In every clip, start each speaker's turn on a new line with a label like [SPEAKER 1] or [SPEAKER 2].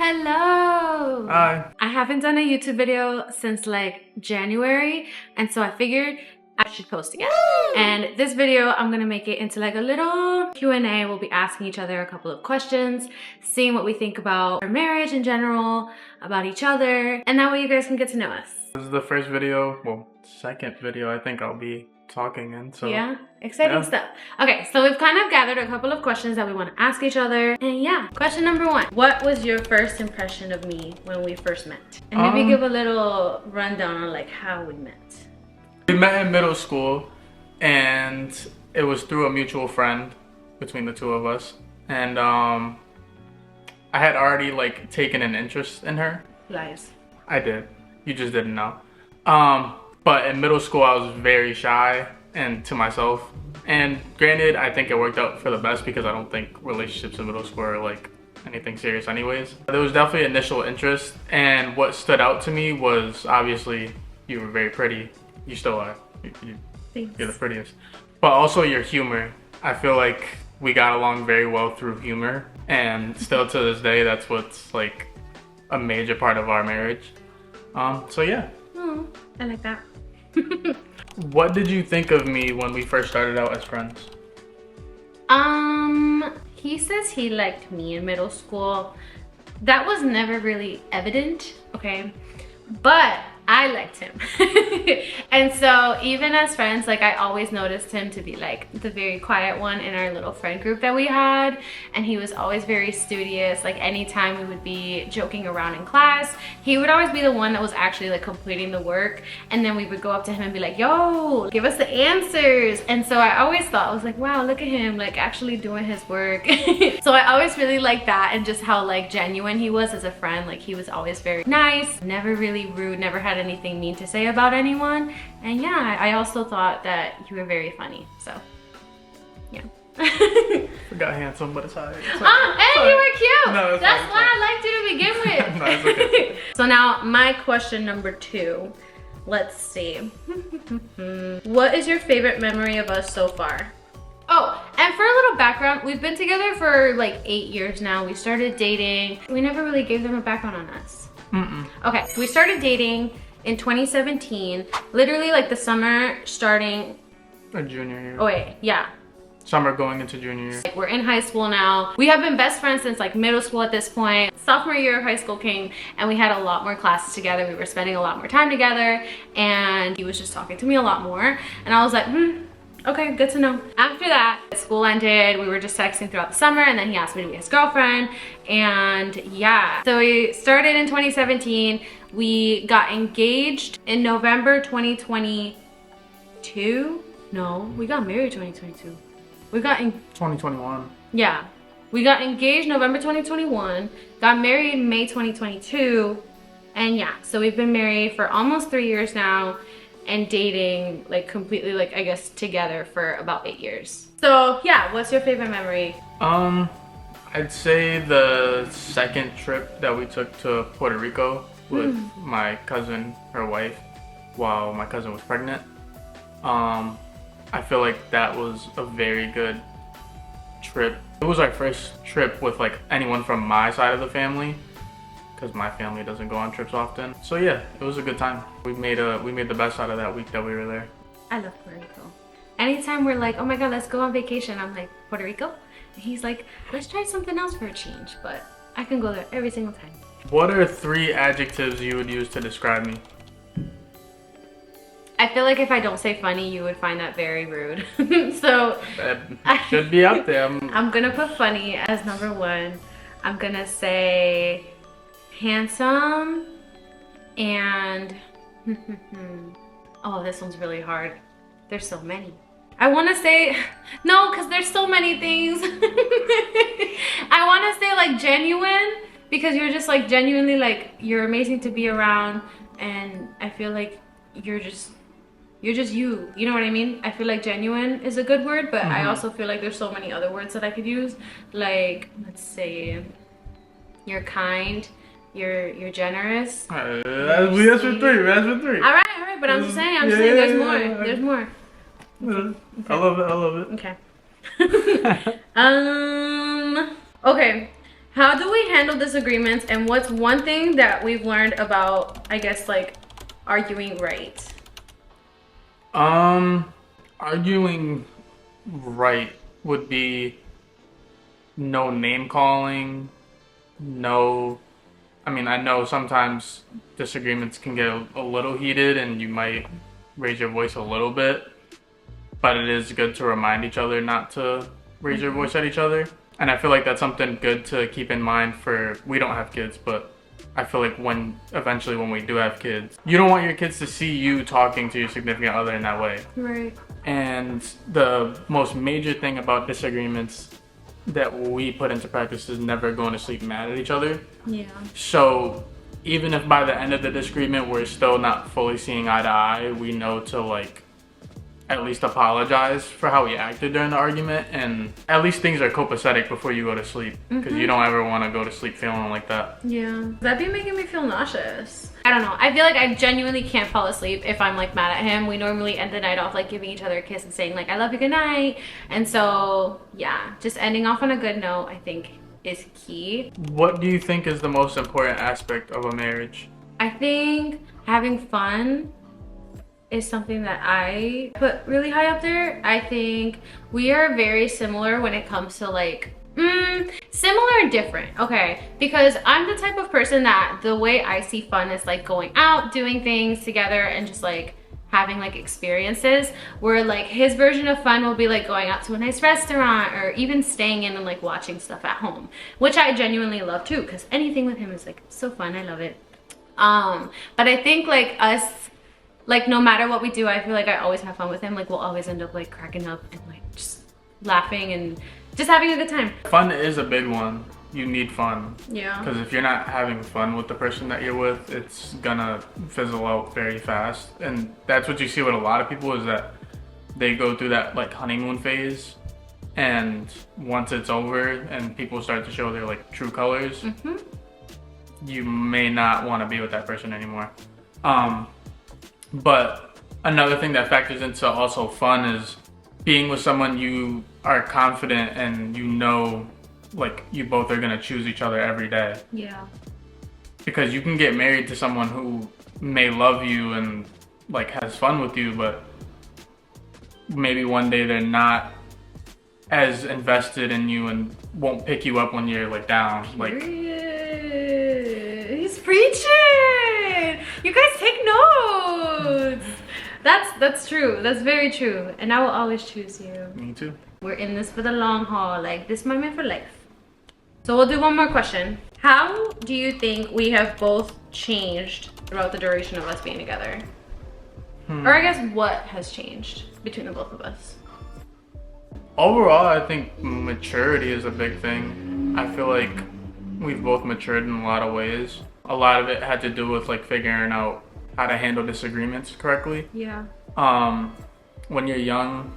[SPEAKER 1] Hello!
[SPEAKER 2] Hi.
[SPEAKER 1] I haven't done a YouTube video since like January, and so I figured I should post again. And this video, I'm gonna make it into like a little Q&A. We'll be asking each other a couple of questions, seeing what we think about our marriage in general, about each other, and that way you guys can get to know us.
[SPEAKER 2] This is the first video, well, second video I think I'll be talking in, so.
[SPEAKER 1] Yeah, exciting stuff. Okay, so we've kind of gathered a couple of questions that we want to ask each other. And yeah, question number one. What was your first impression of me when we first met? And maybe give a little rundown on like how we met.
[SPEAKER 2] We met in middle school, and it was through a mutual friend between the two of us. And I had already like taken an interest in her.
[SPEAKER 1] Lies.
[SPEAKER 2] I did. You just didn't know. But in middle school, I was very shy and to myself. And granted, I think it worked out for the best because I don't think relationships in middle school are like anything serious anyways. There was definitely initial interest, and what stood out to me was obviously you were very pretty. You still are. You're the prettiest. But also your humor. I feel like we got along very well through humor, and still to this day, that's what's like a major part of our marriage. So yeah.
[SPEAKER 1] Oh, I like that.
[SPEAKER 2] What did you think of me when we first started out as friends?
[SPEAKER 1] He says he liked me in middle school. That was never really evident, okay? But I liked him. And so even as friends, like I always noticed him to be like the very quiet one in our little friend group that we had. And he was always very studious. Like anytime we would be joking around in class, he would always be the one that was actually like completing the work. And then we would go up to him and be like, yo, give us the answers. And so I always thought, I was like, wow, look at him, like actually doing his work. So I always really liked that, and just how like genuine he was as a friend. Like he was always very nice, never really rude, never had anything mean to say about anyone. And yeah, I also thought that you were very funny, so yeah.
[SPEAKER 2] Forgot handsome, but it's alright.
[SPEAKER 1] And you were cute.
[SPEAKER 2] No,
[SPEAKER 1] that's why I liked you to begin with.
[SPEAKER 2] No, it's okay.
[SPEAKER 1] So now my question number two. Let's see. What is your favorite memory of us so far? Oh, and for a little background, we've been together for like 8 years now. We started dating. We never really gave them a background on us. Okay, we started dating in 2017, literally like the summer starting
[SPEAKER 2] A junior year.
[SPEAKER 1] Oh wait, yeah,
[SPEAKER 2] Summer going into junior year.
[SPEAKER 1] we're in high school now. We have been best friends since like middle school at this point. Sophomore year of high school came and we had a lot more classes together. We were spending a lot more time together, and he was just talking to me a lot more, and I was like, okay, good to know. After that, school ended, we were just texting throughout the summer, and then he asked me to be his girlfriend. And yeah, so we started in 2017. We got engaged in November 2022. No, we got married 2022. We got in
[SPEAKER 2] 2021.
[SPEAKER 1] Yeah, we got engaged November 2021, got married May 2022, and yeah, so we've been married for almost 3 years now, and dating like completely, like I guess together for about 8 years. So yeah, what's your favorite memory?
[SPEAKER 2] I'd say the second trip that we took to Puerto Rico with my cousin, her wife, while my cousin was pregnant. I feel like that was a very good trip. It was our first trip with like anyone from my side of the family, because my family doesn't go on trips often. So yeah, it was a good time. We made the best out of that week that we were there.
[SPEAKER 1] I love Puerto Rico. Anytime we're like, oh my god, let's go on vacation, I'm like, Puerto Rico? And he's like, let's try something else for a change. But I can go there every single time.
[SPEAKER 2] What are 3 adjectives you would use to describe me?
[SPEAKER 1] I feel like if I don't say funny, you would find that very rude. So
[SPEAKER 2] That should be up there.
[SPEAKER 1] I'm gonna put funny as number 1. I'm gonna say handsome, and oh, this one's really hard. There's so many. I want to say no, because there's so many things. I want to say like genuine, because you're just like genuinely like, you're amazing to be around, and I feel like you're just you know what I mean? I feel like genuine is a good word, but I also feel like there's so many other words that I could use. Like, let's say you're kind, you're generous.
[SPEAKER 2] That's for 3. That's for 3.
[SPEAKER 1] All right, but I'm just saying, there's more. There's more.
[SPEAKER 2] Okay. I love it.
[SPEAKER 1] Okay. Okay. How do we handle disagreements, and what's one thing that we've learned about, I guess, like, arguing right?
[SPEAKER 2] Arguing right would be no name calling, no, I mean, I know sometimes disagreements can get a little heated and you might raise your voice a little bit, but it is good to remind each other not to raise your voice at each other. And I feel like that's something good to keep in mind for, we don't have kids, but I feel like eventually when we do have kids, you don't want your kids to see you talking to your significant other in that way.
[SPEAKER 1] Right.
[SPEAKER 2] And the most major thing about disagreements that we put into practice is never going to sleep mad at each other.
[SPEAKER 1] Yeah.
[SPEAKER 2] So even if by the end of the disagreement we're still not fully seeing eye to eye, we know to like at least apologize for how we acted during the argument, and at least things are copacetic before you go to sleep, because you don't ever want to go to sleep feeling like that.
[SPEAKER 1] Yeah, that'd be making me feel nauseous. I don't know, I feel like I genuinely can't fall asleep if I'm like mad at him. We normally end the night off like giving each other a kiss and saying like I love you, good night. And so yeah, just ending off on a good note I think is key.
[SPEAKER 2] What do you think is the most important aspect of a marriage?
[SPEAKER 1] I think having fun is something that I put really high up there. I think we are very similar when it comes to like, similar and different, okay? Because I'm the type of person that the way I see fun is like going out, doing things together and just like having like experiences, where like his version of fun will be like going out to a nice restaurant or even staying in and like watching stuff at home, which I genuinely love too, because anything with him is like so fun. I love it. But I think like us, like no matter what we do, I feel like I always have fun with him. Like we'll always end up like cracking up and like just laughing and just having a good time.
[SPEAKER 2] Fun is a big one. You need fun.
[SPEAKER 1] Yeah.
[SPEAKER 2] Because if you're not having fun with the person that you're with, it's gonna fizzle out very fast. And that's what you see with a lot of people, is that they go through that like honeymoon phase, and once it's over and people start to show their like true colors, you may not want to be with that person anymore. But another thing that factors into also fun is being with someone you are confident and you know like you both are gonna choose each other every day.
[SPEAKER 1] Yeah.
[SPEAKER 2] Because you can get married to someone who may love you and like has fun with you, but maybe one day they're not as invested in you and won't pick you up when you're like down. Like,
[SPEAKER 1] he's preaching. You guys take notes. That's true. That's very true. And I will always choose you.
[SPEAKER 2] Me too.
[SPEAKER 1] We're in this for the long haul. Like this might meant for life. So we'll do one more question. How do you think we have both changed throughout the duration of us being together? Or I guess what has changed between the both of us?
[SPEAKER 2] Overall, I think maturity is a big thing. I feel like we've both matured in a lot of ways. A lot of it had to do with like figuring out how to handle disagreements correctly.
[SPEAKER 1] Yeah.
[SPEAKER 2] When you're young,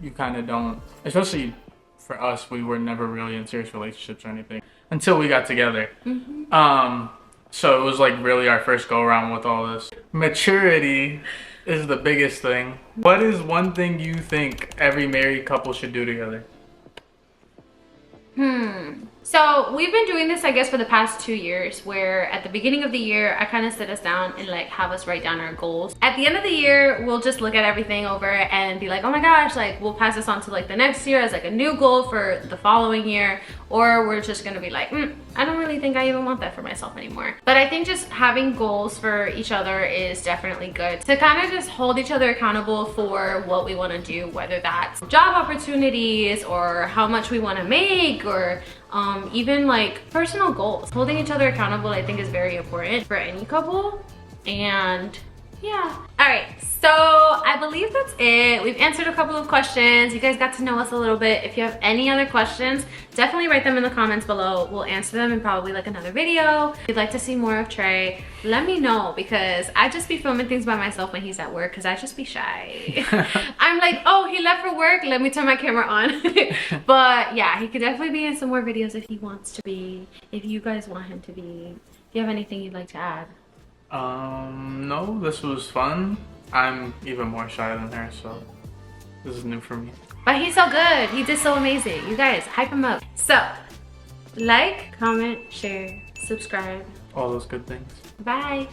[SPEAKER 2] you kind of don't, especially for us, we were never really in serious relationships or anything until we got together. So it was like really our first go around with all this. Maturity is the biggest thing. What is one thing you think every married couple should do together?
[SPEAKER 1] So we've been doing this, I guess, for the past 2 years, where at the beginning of the year, I kind of sit us down and like have us write down our goals. At the end of the year, we'll just look at everything over and be like, oh my gosh, like we'll pass this on to like the next year as like a new goal for the following year. Or we're just gonna be like, I don't really think I even want that for myself anymore. But I think just having goals for each other is definitely good to kind of just hold each other accountable for what we want to do, whether that's job opportunities or how much we want to make, or even like personal goals. Holding each other accountable, I think, is very important for any couple. And yeah. All right, so I believe that's it. We've answered a couple of questions. You guys got to know us a little bit. If you have any other questions, definitely write them in the comments below. We'll answer them in probably like another video. If you'd like to see more of Trey, let me know, because I just be filming things by myself when he's at work, because I just be shy. I'm like, oh, he left for work, let me turn my camera on. But yeah, he could definitely be in some more videos if he wants to be, if you guys want him to be. If you have anything you'd like to add.
[SPEAKER 2] No, this was fun. I'm even more shy than her, so this is new for me.
[SPEAKER 1] But he's so good. He did so amazing. You guys, hype him up. So, Like, comment, share, subscribe.
[SPEAKER 2] All those good things.
[SPEAKER 1] Bye.